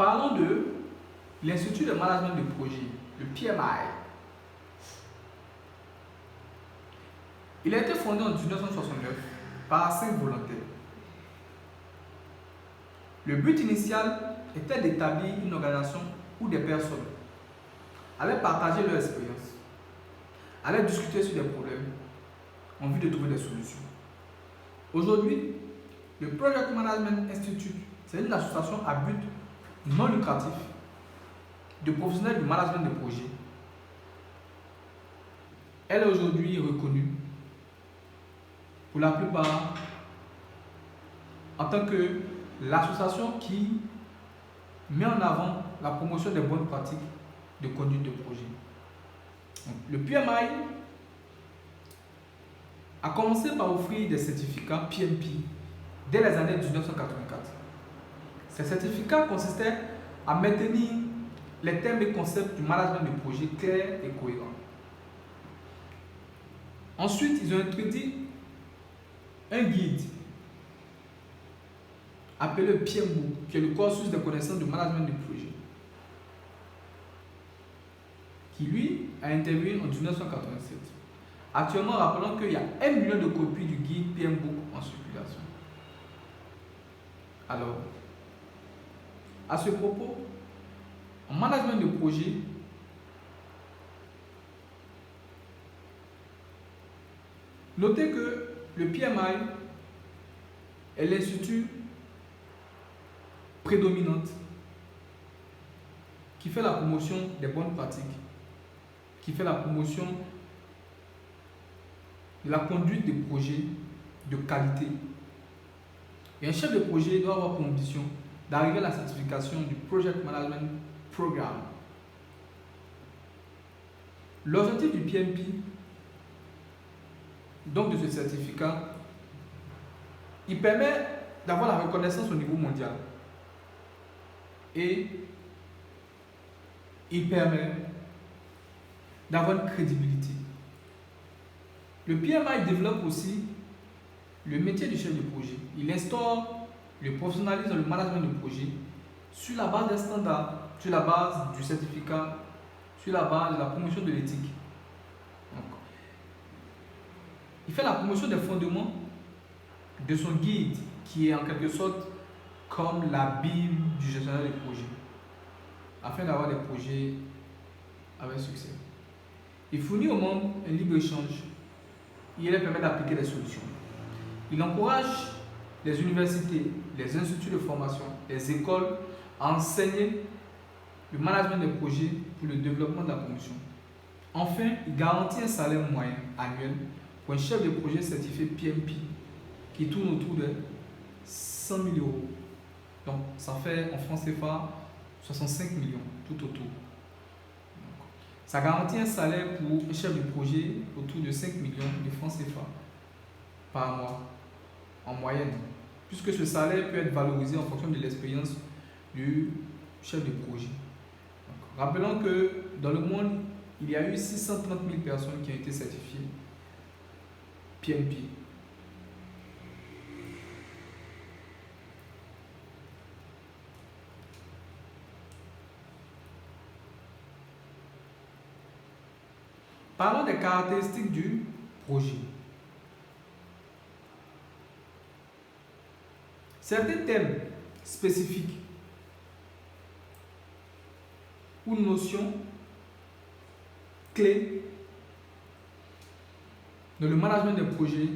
Parlons de l'Institut de management de projet, le PMI. Il a été fondé en 1969 par 5 volontaires. Le but initial était d'établir une organisation où des personnes allaient partager leur expérience, allaient discuter sur des problèmes en vue de trouver des solutions. Aujourd'hui, le Project Management Institute, c'est une association à but non lucratif de professionnels du management de projet. Elle est aujourd'hui reconnue pour la plupart en tant que l'association qui met en avant la promotion des bonnes pratiques de conduite de projet. Donc, le PMI a commencé par offrir des certificats PMP dès les années 1984. Ces certificats consistaient à maintenir les thèmes et concepts du management de projet clairs et cohérents. Ensuite, ils ont introduit un guide appelé le PMBOK, qui est le cursus de connaissances du management de projet, qui lui a intervenu en 1987. Actuellement, rappelons qu'il y a 1 million de copies du guide PMBOK en circulation. Alors, à ce propos, en management de projet, notez que le PMI est l'institut prédominant qui fait la promotion des bonnes pratiques, qui fait la promotion de la conduite des projets de qualité. Et un chef de projet doit avoir pour ambition d'arriver à la certification du Project Management Program. L'objectif du PMP, donc de ce certificat, il permet d'avoir la reconnaissance au niveau mondial et il permet d'avoir une crédibilité. Le PMI développe aussi le métier du chef de projet. Il instaure le professionnalisme dans le management de projet sur la base des standards, sur la base du certificat, sur la base de la promotion de l'éthique. Il fait la promotion des fondements de son guide, qui est en quelque sorte comme la Bible du gestionnaire de projet, afin d'avoir des projets avec succès. Il fournit aux membres un libre-échange et il leur permet d'appliquer des solutions. Il encourage les universités, les instituts de formation, les écoles à enseigner le management des projets pour le développement de la promotion. Enfin, il garantit un salaire moyen annuel pour un chef de projet certifié PMP qui tourne autour de 100 000 euros. Donc, ça fait en francs CFA 65 millions tout autour. Ça garantit un salaire pour un chef de projet autour de 5 millions de francs CFA par mois, en moyenne, puisque ce salaire peut être valorisé en fonction de l'expérience du chef de projet. Donc, rappelons que dans le monde, il y a eu 630 000 personnes qui ont été certifiées PMP. Parlons des caractéristiques du projet. Certains thèmes spécifiques ou notions clés dans le management des projets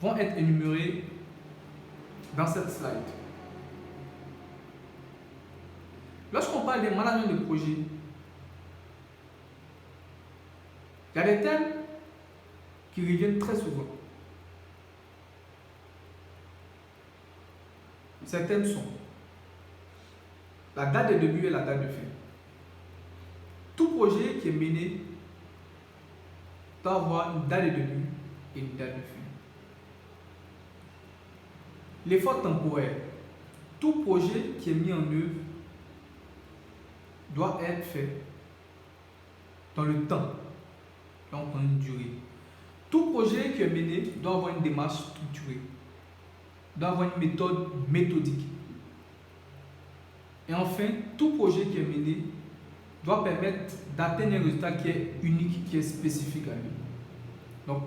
vont être énumérés dans cette slide. Lorsqu'on parle de management de projet, il y a des thèmes qui reviennent très souvent. Ces thèmes sont la date de début et la date de fin. Tout projet qui est mené doit avoir une date de début et une date de fin. L'effort temporaire. Tout projet qui est mis en œuvre doit être fait dans le temps, donc en une durée. Tout projet qui est mené doit avoir une démarche structurée. doit avoir une méthode méthodique. Et enfin, tout projet qui est mené doit permettre d'atteindre un résultat qui est unique, qui est spécifique à lui. Donc,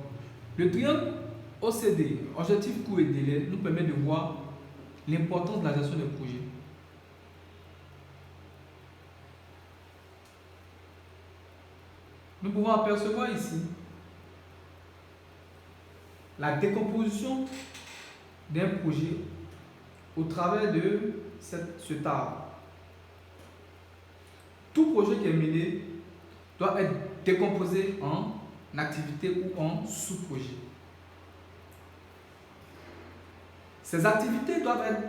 le triangle OCD, objectif, coût et délai, nous permet de voir l'importance de la gestion des projets. Nous pouvons apercevoir ici la décomposition d'un projet au travers de cet arbre. Tout projet qui est mené doit être décomposé en activités ou en sous-projets. Ces activités doivent être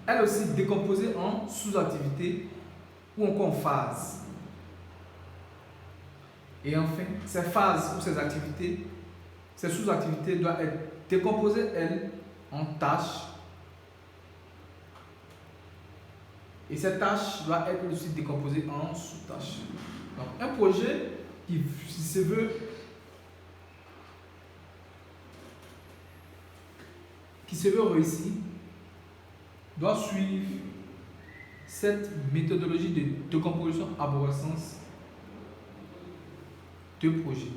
elles aussi décomposées en sous-activités ou encore en phases. Et enfin, ces phases ou ces activités, ces sous-activités doivent être décomposées, elles, en tâches. Et ces tâches doivent être aussi décomposées en sous-tâches. Donc, un projet qui se veut réussir doit suivre cette méthodologie de décomposition arborescence de projet.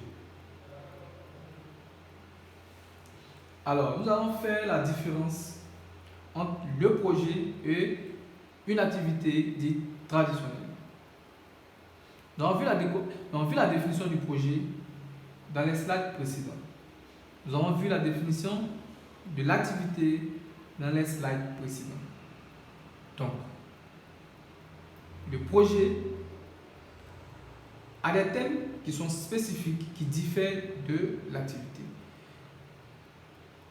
Alors, nous allons faire la différence entre le projet et une activité dite traditionnelle. Nous avons vu la définition du projet dans les slides précédents. Nous avons vu la définition de l'activité dans les slides précédents. Donc, le projet a des thèmes qui sont spécifiques, qui diffèrent de l'activité.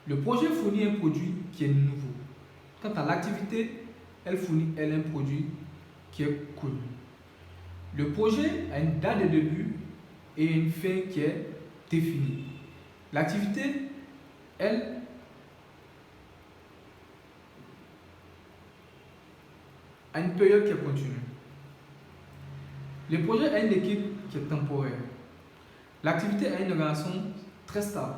Le projet fournit un produit qui est nouveau. Quant à l'activité, elle fournit un produit qui est connu. Le projet a une date de début et une fin qui est définie. L'activité, elle, a une période qui est continue. Le projet a une équipe qui est temporaire. L'activité a une relation très stable.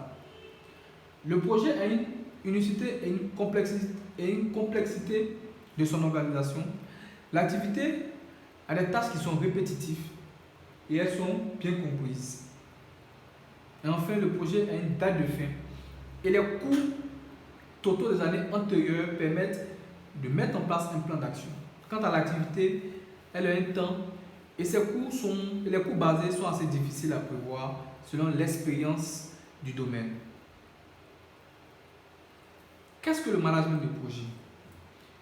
Le projet a une unicité et une complexité de son organisation. L'activité a des tâches qui sont répétitives et elles sont bien comprises. Et enfin, le projet a une date de fin. Et les coûts totaux des années antérieures permettent de mettre en place un plan d'action. Quant à l'activité, elle a un temps et les coûts basés sont assez difficiles à prévoir selon l'expérience du domaine. Qu'est-ce que le management de projet?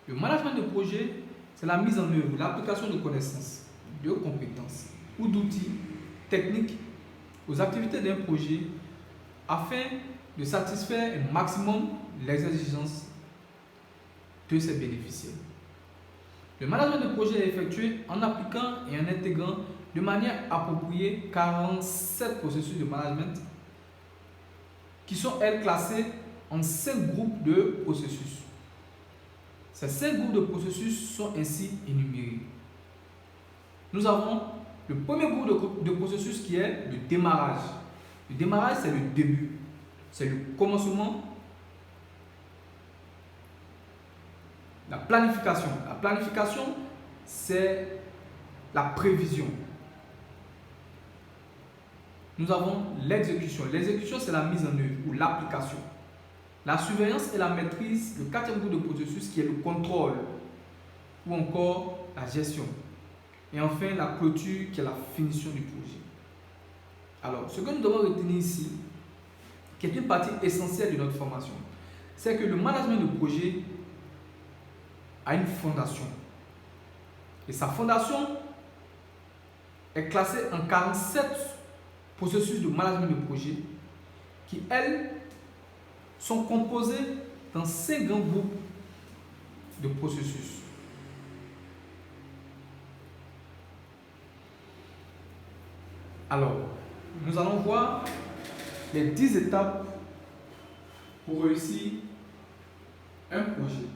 Le management de projet, c'est la mise en œuvre, l'application de connaissances, de compétences ou d'outils techniques aux activités d'un projet afin de satisfaire au maximum les exigences de ses bénéficiaires. Le management de projet est effectué en appliquant et en intégrant de manière appropriée 47 processus de management qui sont, elles, classés en 5 groupes de processus. Ces 5 groupes de processus sont ainsi énumérés. Nous avons le premier groupe de processus qui est le démarrage. Le démarrage, c'est le début, c'est le commencement. La planification. La planification, c'est la prévision. Nous avons l'exécution. L'exécution, c'est la mise en œuvre ou l'application. La surveillance et la maîtrise, le 4e groupe de processus qui est le contrôle ou encore la gestion. Et enfin, la clôture qui est la finition du projet. Alors, ce que nous devons retenir ici, qui est une partie essentielle de notre formation, c'est que le management de projet a une fondation. Et sa fondation est classée en 47 processus de management de projet qui, elles, sont composés dans 5 grands groupes de processus. Alors, nous allons voir les 10 étapes pour réussir un projet.